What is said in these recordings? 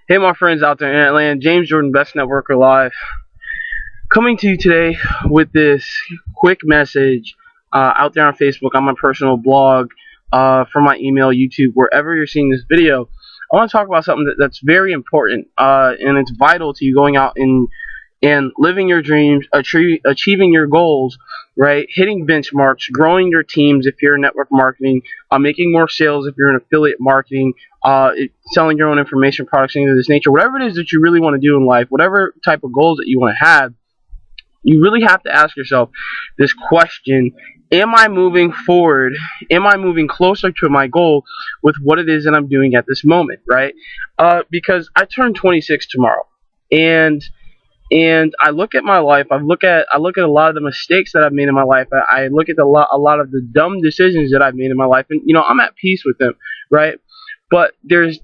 Hey, my friends out there in Atlanta, James Jordan, Best Networker Live, coming to you today with this quick message out there on Facebook, on my personal blog, from my email, YouTube, wherever you're seeing this video. I want to talk about something that's very important, and it's vital to you going out and living your dreams, achieving your goals, right? Hitting benchmarks, growing your teams if you're in network marketing, making more sales if you're in affiliate marketing, selling your own information products, things of this nature. Whatever it is that you really want to do in life, whatever type of goals that you want to have, you really have to ask yourself this question: am I moving forward? Am I moving closer to my goal with what it is that I'm doing at this moment, right? Because I turn 26 tomorrow, and I look at my life. I look at a lot of the mistakes that I've made in my life. I look at a lot of the dumb decisions that I've made in my life, and I'm at peace with them, right? But there's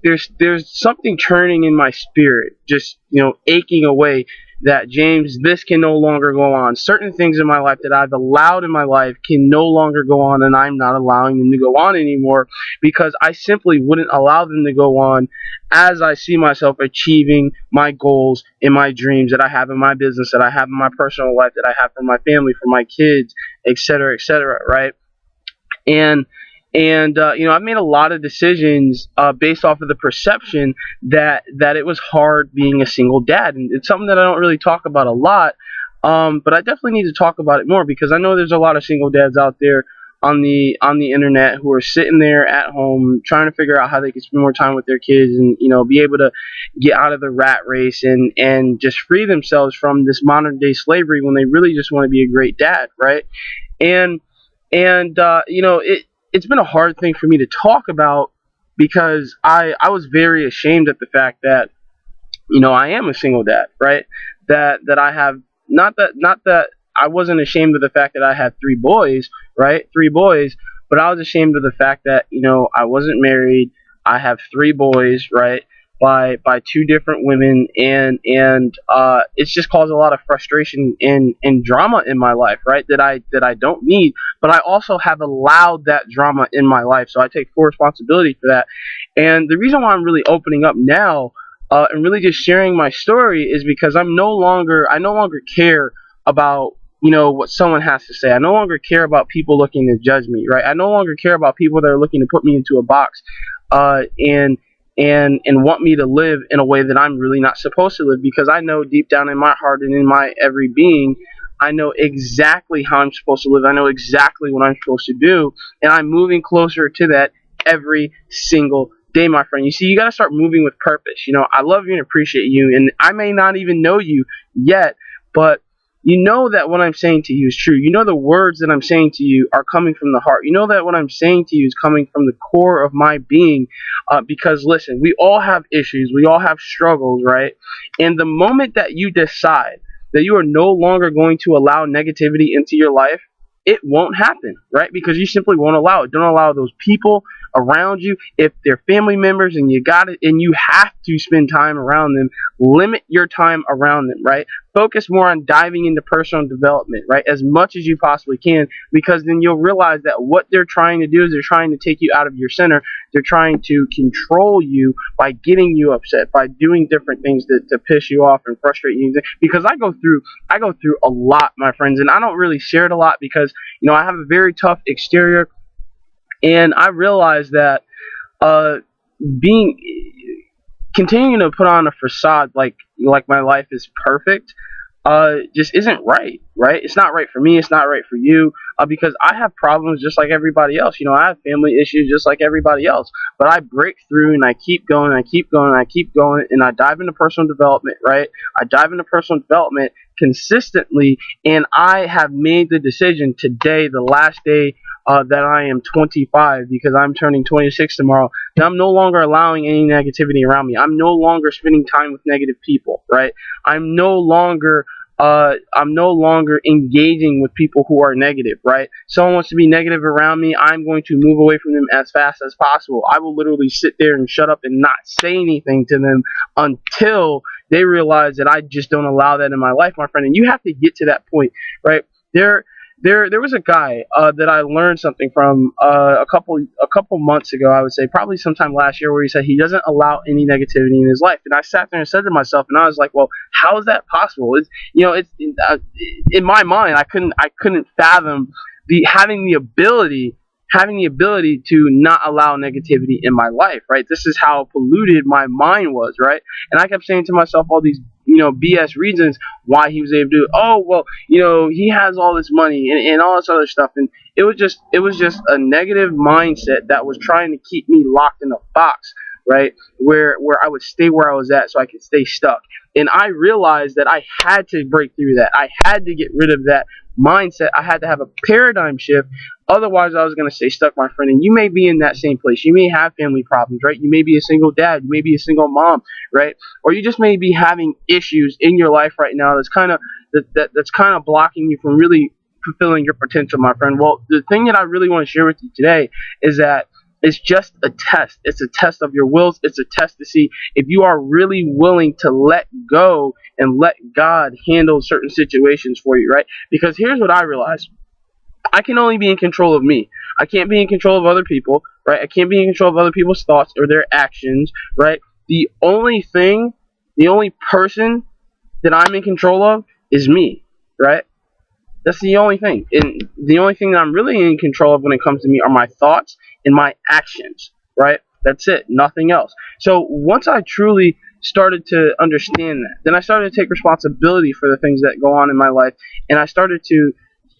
something churning in my spirit, just aching away, that James, this can no longer go on. Certain things in my life that I've allowed in my life can no longer go on, and I'm not allowing them to go on anymore because I simply wouldn't allow them to go on as I see myself achieving my goals and my dreams that I have in my business, that I have in my personal life, that I have for my family, for my kids, etc., right? And I've made a lot of decisions based off of the perception that it was hard being a single dad, and it's something that I don't really talk about a lot. But I definitely need to talk about it more because I know there's a lot of single dads out there on the internet who are sitting there at home trying to figure out how they can spend more time with their kids and be able to get out of the rat race and just free themselves from this modern day slavery when they really just want to be a great dad, right? And it's been a hard thing for me to talk about because I was very ashamed at the fact that I am a single dad, right? That I have, not that I wasn't ashamed of the fact that I had three boys, right? Three boys, but I was ashamed of the fact that I wasn't married. I have three boys, right? By two different women, and it's just caused a lot of frustration and drama in my life, right? That I don't need, but I also have allowed that drama in my life, so I take full responsibility for that. And the reason why I'm really opening up now, and really just sharing my story, is because I no longer care about what someone has to say. I no longer care about people looking to judge me, right? I no longer care about people that are looking to put me into a box, and want me to live in a way that I'm really not supposed to live, because I know deep down in my heart and in my every being, I know exactly how I'm supposed to live. I know exactly what I'm supposed to do, and I'm moving closer to that every single day, my friend. You see, you got to start moving with purpose. I love you and appreciate you, and I may not even know you yet, but you know that what I'm saying to you is true. You know the words that I'm saying to you are coming from the heart. You know that what I'm saying to you is coming from the core of my being. Because listen, we all have issues. We all have struggles, right? And the moment that you decide that you are no longer going to allow negativity into your life, it won't happen, right? Because you simply won't allow it. Don't allow those people around you, if they're family members and you got it and you have to spend time around them, limit your time around them, right? Focus more on diving into personal development, right, as much as you possibly can, because then you'll realize that what they're trying to do is they're trying to take you out of your center. They're trying to control you by getting you upset, by doing different things to piss you off and frustrate you. Because I go through a lot, my friends, and I don't really share it a lot because I have a very tough exterior, and I realize that uh, being continuing to put on a facade like my life is perfect just isn't right, right? It's not right for me. It's not right for you, because I have problems just like everybody else. I have family issues just like everybody else, but I break through and I keep going, I keep going, I keep going, and I dive into personal development, right? I dive into personal development consistently, and I have made the decision today, the last day that I am 25, because I'm turning 26 tomorrow, that I'm no longer allowing any negativity around me. I'm no longer spending time with negative people, right? I'm no longer engaging with people who are negative, right? Someone wants to be negative around me, I'm going to move away from them as fast as possible. I will literally sit there and shut up and not say anything to them until they realize that I just don't allow that in my life, my friend. And you have to get to that point, right? There was a guy that I learned something from a couple months ago. I would say probably sometime last year, where he said he doesn't allow any negativity in his life. And I sat there and said to myself, and I was like, well, how is that possible? It's in my mind, I couldn't fathom the having the ability to not allow negativity in my life, right? This is how polluted my mind was, right? And I kept saying to myself all these, BS reasons why he was able to do it. Oh, well, he has all this money and all this other stuff. And it was just a negative mindset that was trying to keep me locked in a box, right? Where I would stay where I was at so I could stay stuck. And I realized that I had to break through that. I had to get rid of that mindset. I had to have a paradigm shift. Otherwise, I was going to stay stuck, my friend. And you may be in that same place. You may have family problems, right? You may be a single dad. You may be a single mom, right? Or you just may be having issues in your life right now that's kind of blocking you from really fulfilling your potential, my friend. Well, the thing that I really want to share with you today is that it's just a test. It's a test of your wills. It's a test to see if you are really willing to let go and let God handle certain situations for you, right? Because here's what I realized. I can only be in control of me. I can't be in control of other people, right? I can't be in control of other people's thoughts or their actions, right? The only person that I'm in control of is me, right? That's the only thing. And the only thing that I'm really in control of when it comes to me are my thoughts and my actions, right? That's it, nothing else. So once I truly started to understand that, then I started to take responsibility for the things that go on in my life, and I started to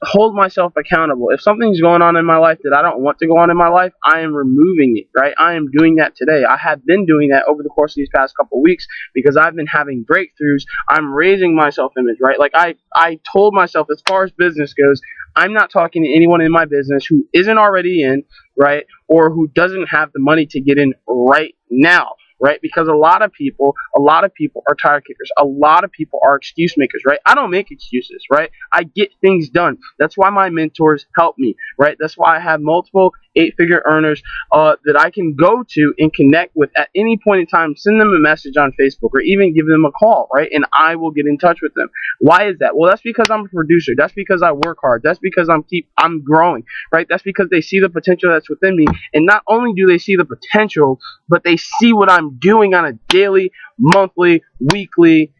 hold myself accountable. If something's going on in my life that I don't want to go on in my life, I am removing it, right? I am doing that today. I have been doing that over the course of these past couple of weeks because I've been having breakthroughs. I'm raising my self-image, right? Like I told myself, as far as business goes, I'm not talking to anyone in my business who isn't already in, right? Or who doesn't have the money to get in right now. Right? Because a lot of people are tire kickers. A lot of people are excuse makers, right? I don't make excuses, right? I get things done. That's why my mentors help me, right? That's why I have multiple 8-figure earners that I can go to and connect with at any point in time. Send them a message on Facebook or even give them a call, right? And I will get in touch with them. Why is that? Well, that's because I'm a producer. That's because I work hard. That's because I'm growing, right? That's because they see the potential that's within me. And not only do they see the potential, but they see what I'm doing on a daily, monthly, weekly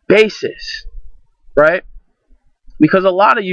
basis, right? Because a lot of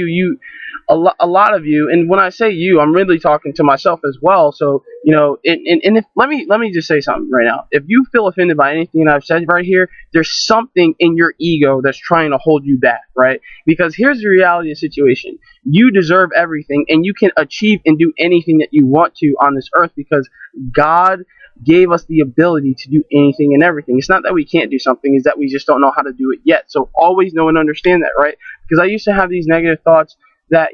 a lot of you, and when I say you, I'm really talking to myself as well. So and if let me just say something right now. If you feel offended by anything that I've said right here, there's something in your ego that's trying to hold you back, right? Because here's the reality of the situation: you deserve everything, and you can achieve and do anything that you want to on this earth because God gave us the ability to do anything and everything. It's not that we can't do something, it's that we just don't know how to do it yet. So always know and understand that, right? Because I used to have these negative thoughts that,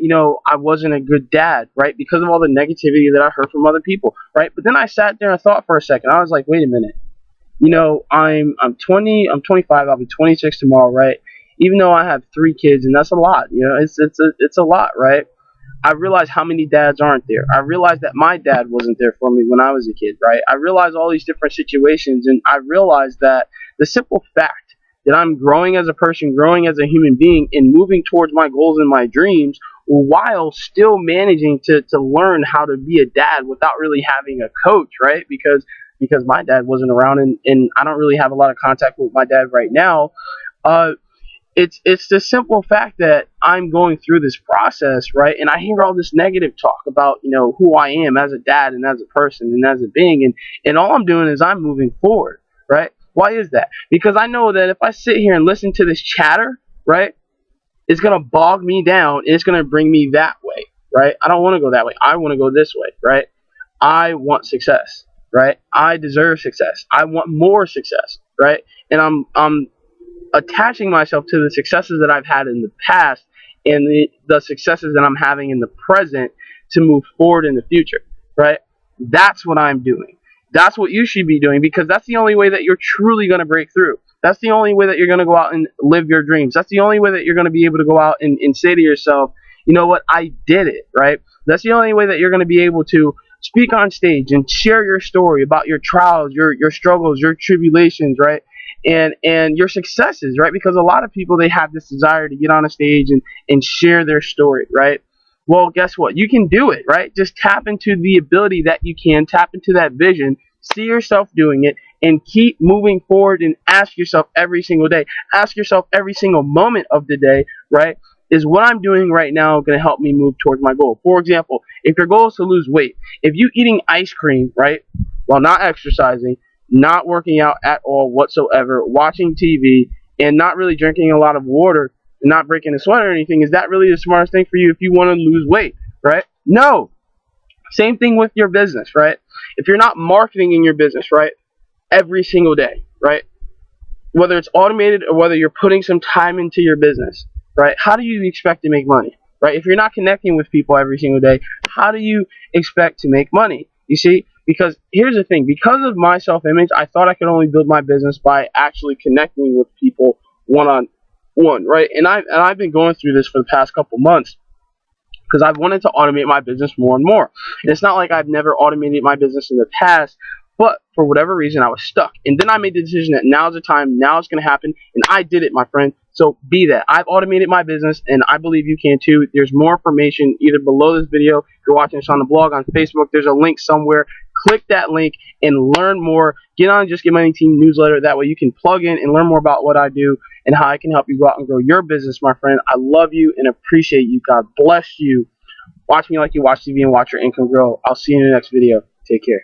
I wasn't a good dad, right? Because of all the negativity that I heard from other people, right? But then I sat there and thought for a second. I was like, wait a minute. I'm 20, I'm 25, I'll be 26 tomorrow, right? Even though I have 3 kids, and that's a lot, it's a lot, right? I realized how many dads aren't there. I realized that my dad wasn't there for me when I was a kid, right? I realized all these different situations, and I realized that the simple fact that I'm growing as a person, growing as a human being, and moving towards my goals and my dreams while still managing to learn how to be a dad without really having a coach, right? Because my dad wasn't around, and I don't really have a lot of contact with my dad right now. It's the simple fact that I'm going through this process, right? And I hear all this negative talk about, who I am as a dad and as a person and as a being. And all I'm doing is I'm moving forward, right? Why is that? Because I know that if I sit here and listen to this chatter, right, it's going to bog me down and it's going to bring me that way, right? I don't want to go that way. I want to go this way, right? I want success, right? I deserve success. I want more success, right? And I'm attaching myself to the successes that I've had in the past and the successes that I'm having in the present to move forward in the future, right? That's what I'm doing. That's what you should be doing, because that's the only way that you're truly going to break through. That's the only way that you're going to go out and live your dreams. That's the only way that you're going to be able to go out and say to yourself, you know what, I did it, right? That's the only way that you're going to be able to speak on stage and share your story about your trials, your struggles, your tribulations, right? and your successes, right? Because a lot of people, they have this desire to get on a stage and share their story, right? Well, guess what? You can do it, right? Just tap into the ability that you can, tap into that vision, see yourself doing it, and keep moving forward and ask yourself every single day. Ask yourself every single moment of the day, right? Is what I'm doing right now going to help me move towards my goal? For example, if your goal is to lose weight, if you eating ice cream, right, while not exercising, not working out at all whatsoever, watching TV, and not really drinking a lot of water, and not breaking a sweat or anything, is that really the smartest thing for you if you want to lose weight, right? No. Same thing with your business, right? If you're not marketing in your business, right, every single day, right, whether it's automated or whether you're putting some time into your business, right, how do you expect to make money, right? If you're not connecting with people every single day, how do you expect to make money? You see, because here's the thing, because of my self-image, I thought I could only build my business by actually connecting with people one-on-one, right? And I've been going through this for the past couple months, because I've wanted to automate my business more and more. And it's not like I've never automated my business in the past, but for whatever reason, I was stuck. And then I made the decision that now's the time, now it's going to happen, and I did it, my friend. So be that. I've automated my business, and I believe you can too. There's more information either below this video, if you're watching this on the blog, on Facebook, there's a link somewhere. Click that link and learn more. Get on Just Get Money Team newsletter. That way you can plug in and learn more about what I do and how I can help you go out and grow your business, my friend. I love you and appreciate you. God bless you. Watch me like you watch TV and watch your income grow. I'll see you in the next video. Take care.